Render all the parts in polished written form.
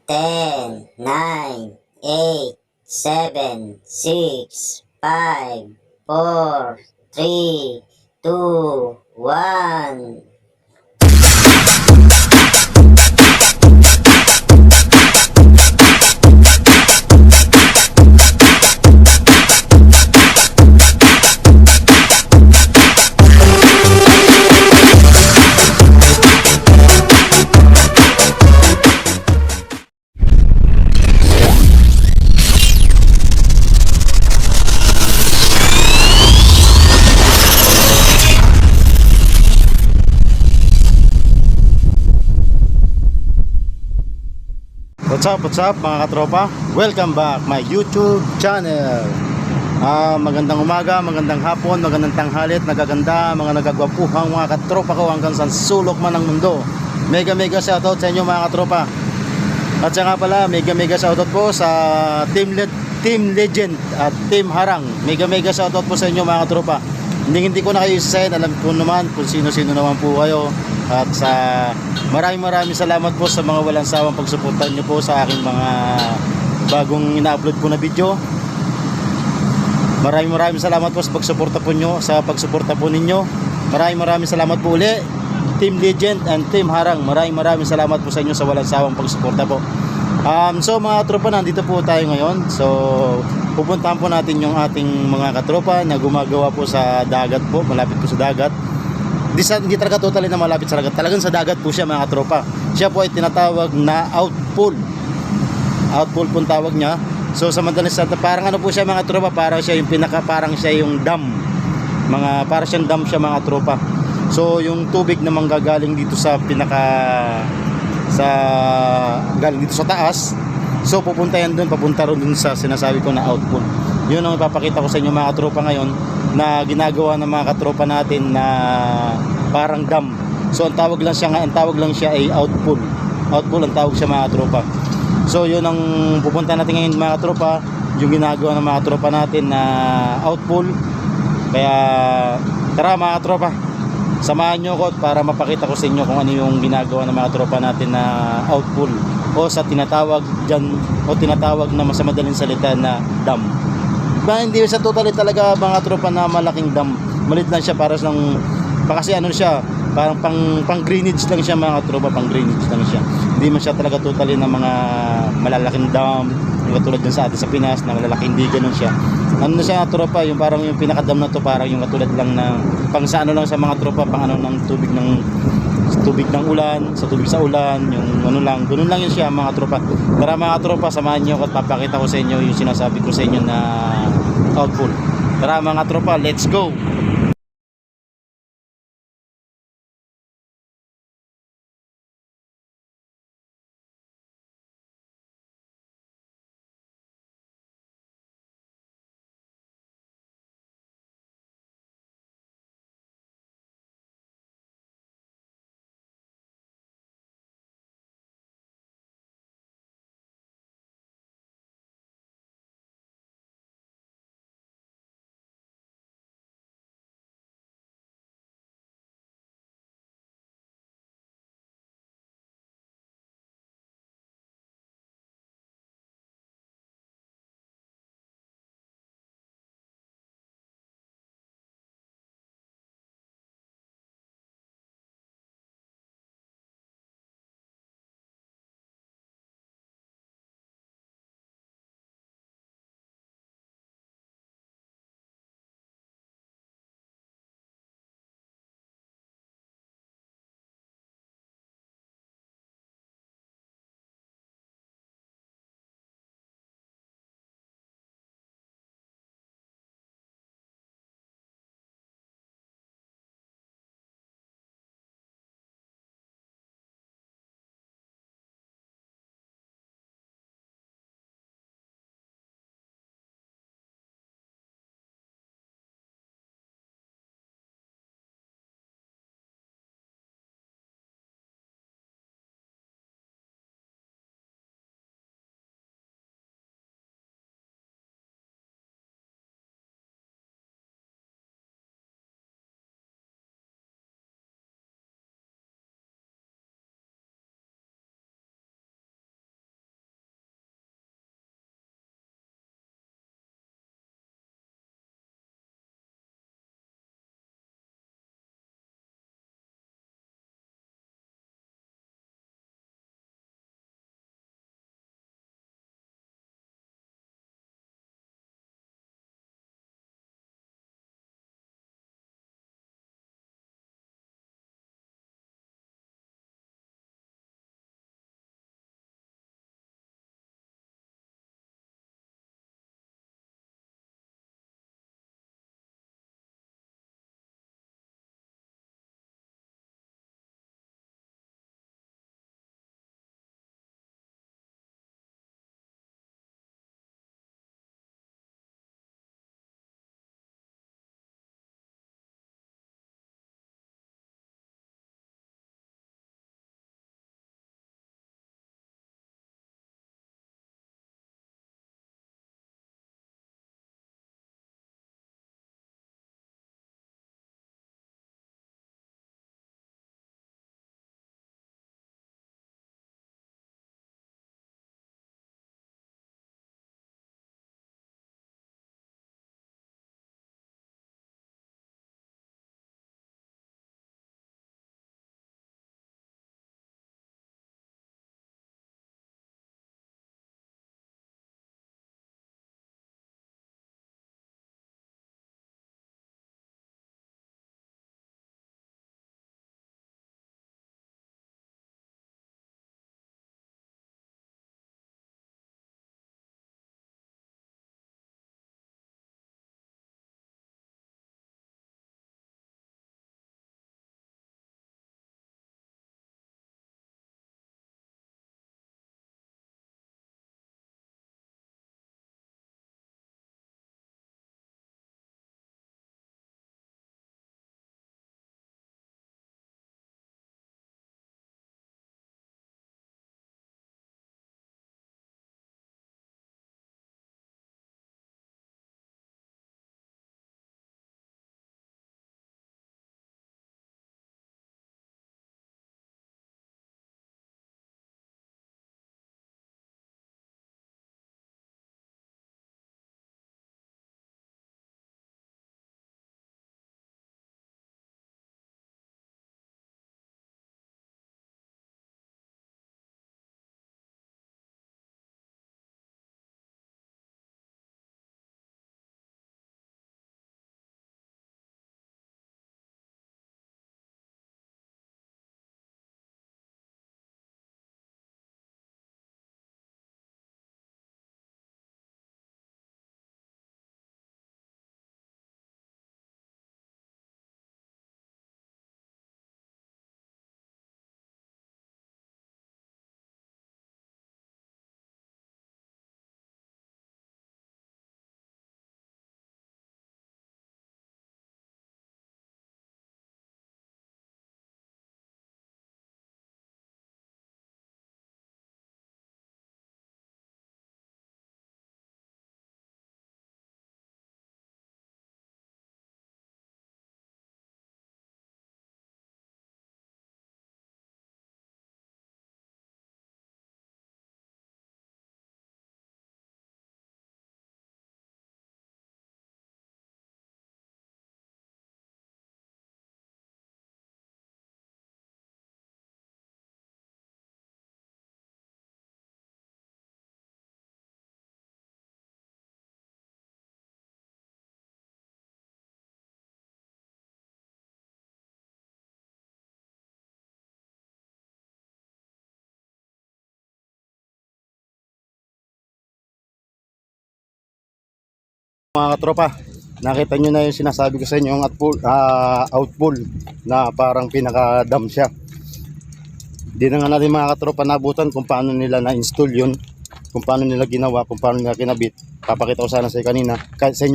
10, 9, 8, 7, 6, 5, 4, 3, 2, 1. What's up mga katropa? Welcome back my YouTube channel. Magandang umaga, magandang hapon, magandang tanghali at nagaganda mga nagagwapuhang mga katropa ko hanggang sa sulok man ng mundo. Mega shoutout sa inyo mga katropa. At siya nga pala, mega shoutout po sa Team Legend at Team Harang. Mega shoutout po sa inyo mga katropa. Hindi ko na kayo isayin, alam ko naman kung sino-sino naman po kayo. At sa maraming salamat po sa mga walang sawang pagsuporta niyo po sa aking mga bagong ina-upload po na video. Maraming salamat po sa pagsuporta po niyo, sa pagsuporta po ninyo. Maraming salamat po uli Team Legend and Team Harang. Maraming salamat po sa inyo sa walang sawang pagsuporta po. So mga tropa, nandito po tayo ngayon. So pupuntahan po natin yung ating mga katropa na gumagawa po sa dagat po, malapit po sa dagat. Hindi talaga totally na malapit sa dagat, talagang sa dagat po siya mga katropa. Siya po ay tinatawag na outpool po ang tawag niya. So sa madaling salita, parang ano po siya mga tropa, parang siya yung parang siya yung dam, parang siyang dam siya mga tropa. So yung tubig na manggagaling dito sa galing dito sa taas, so papunta ron dun sa sinasabi ko na outpool. Yun ang ipapakita ko sa inyo mga katropa ngayon, na ginagawa ng mga katropa natin na parang dam. So ang tawag lang siya ay outpool ang tawag siya mga katropa. So yun ang pupunta natin ngayon mga katropa, yung ginagawa ng mga katropa natin na outpool. Kaya tara mga katropa, samahan nyo ko para mapakita ko sa inyo kung ano yung ginagawa ng mga katropa natin na outpool, o sa tinatawag na sa madaling salita na dam. Hindi siya totally talaga mga tropa na malaking dam. Maliit lang siya, para kasi ano siya, parang pang drainage lang siya mga tropa, pang drainage lang siya. Hindi man siya talaga totally na mga malalaking dam, yung katulad din sa atin sa Pinas na malalaki, hindi ganoon siya. Ano na siya tropa, yung parang yung pinakadam na to, parang yung katulad lang na pang sa ano lang sa mga tropa, pang ano ng tubig ng ulan, sa tubig sa ulan, yung ano lang, ganoon lang yun siya mga tropa. Tara mga tropa, samahan niyo ako at papakita ko sa inyo yung sinasabi ko sa inyo na outpool. Tara mga tropa, let's go. Mga katropa, nakita nyo na yung sinasabi ko sa inyo, yung outpool na parang pinaka-dam siya. Di na nga natin mga katropa nabutan kung paano nila na-install yun, kung paano nila ginawa, kung paano nila kinabit. Papakita ko sana sa inyo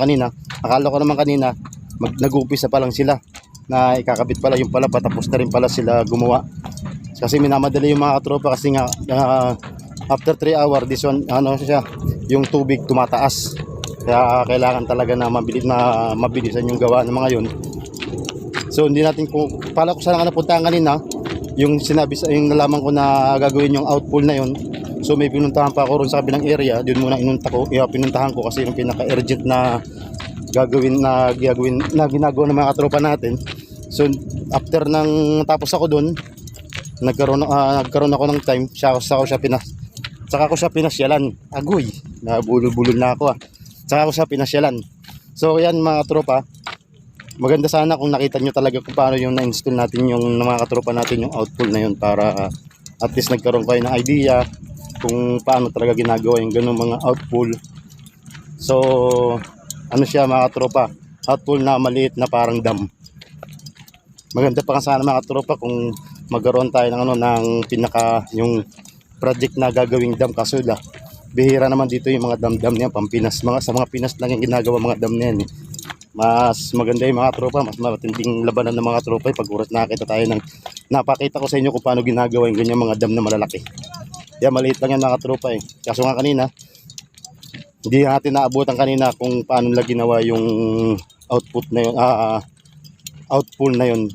kanina. Akala ko naman kanina nag-uumpisa pa lang sila na ikakabit pala, yung pala patapos na rin pala sila gumawa. Kasi minamadali yung mga katropa kasi nga after 3 hours this one, yung tubig tumataas. Kaya kailangan talaga na mabilisan yung gawa ng mga yun. So hindi natin pala ko sana napuntahan kanina, yung nalaman ko na gagawin yung outpool na yun. So may pinuntahan pa ako ron sa kabilang area, doon muna pinuntahan ko kasi yung pinaka-urgent na ginagawa ng mga katropa natin. So after nang tapos ako doon, nagkaroon ako ng time, saka ko siya pinasyalan. Agoy, nabulol-bulol na ako Saka ko siya pinasyalan. So yan mga katropa, maganda sana kung nakita nyo talaga kung paano yung na-install natin yung mga katropa natin yung outpool na yun, para at least nagkaroon kayo ng idea kung paano talaga ginagawa yung ganung mga outpool. So ano siya mga katropa, outpool na maliit na parang dam. Maganda pa sana mga katropa kung magkaroon tayo ng yung project na gagawing dam, kaso bihira naman dito yung mga dam-dam niyan, Pampinas. Sa mga Pinas lang yung ginagawa mga dam na yan. Mas maganda yung mga tropa, mas matinding labanan ng mga tropa pag oras nakita tayo napakita ko sa inyo kung paano ginagawa yung ganyan mga dam na malalaki. Yan, maliit lang yan mga tropa Kaso nga kanina, hindi natin naabutan kanina kung paano nila ginawa yung outpool na yun.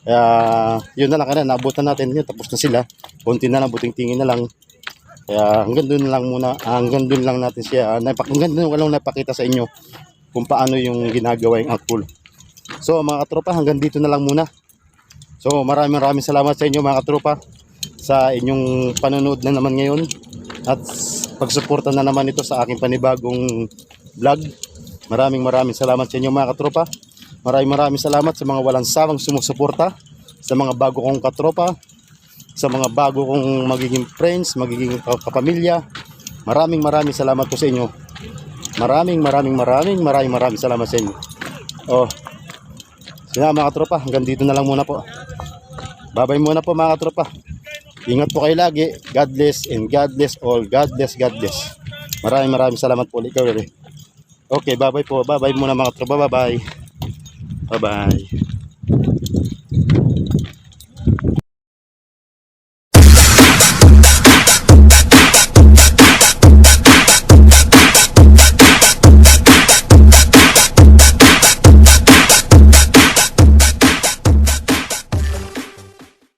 Kaya yun na lang kanina, naabutan natin yun, tapos na sila. Konti na lang, buting tingin na lang. Kaya hanggang doon lang muna, hanggang doon lang natin siya, hanggang doon walang napakita sa inyo kung paano yung ginagawa yung outpool. So mga katropa, hanggang dito na lang muna. So maraming salamat sa inyo mga katropa sa inyong panonood na naman ngayon at pagsuporta na naman ito sa aking panibagong vlog. Maraming salamat sa inyo mga katropa. Maraming salamat sa mga walang sawang sumusuporta, sa mga bago kong katropa, sa mga bago kong magiging friends, magiging kapamilya. Maraming salamat po sa inyo. Maraming salamat sa inyo. Sina mga tropa, hanggang dito na lang muna po. Bye-bye muna po mga tropa. Ingat po kayo lagi. God bless and God bless all. God bless. Maraming salamat po ulit. Okay, bye-bye po. Bye-bye muna mga tropa. Bye-bye.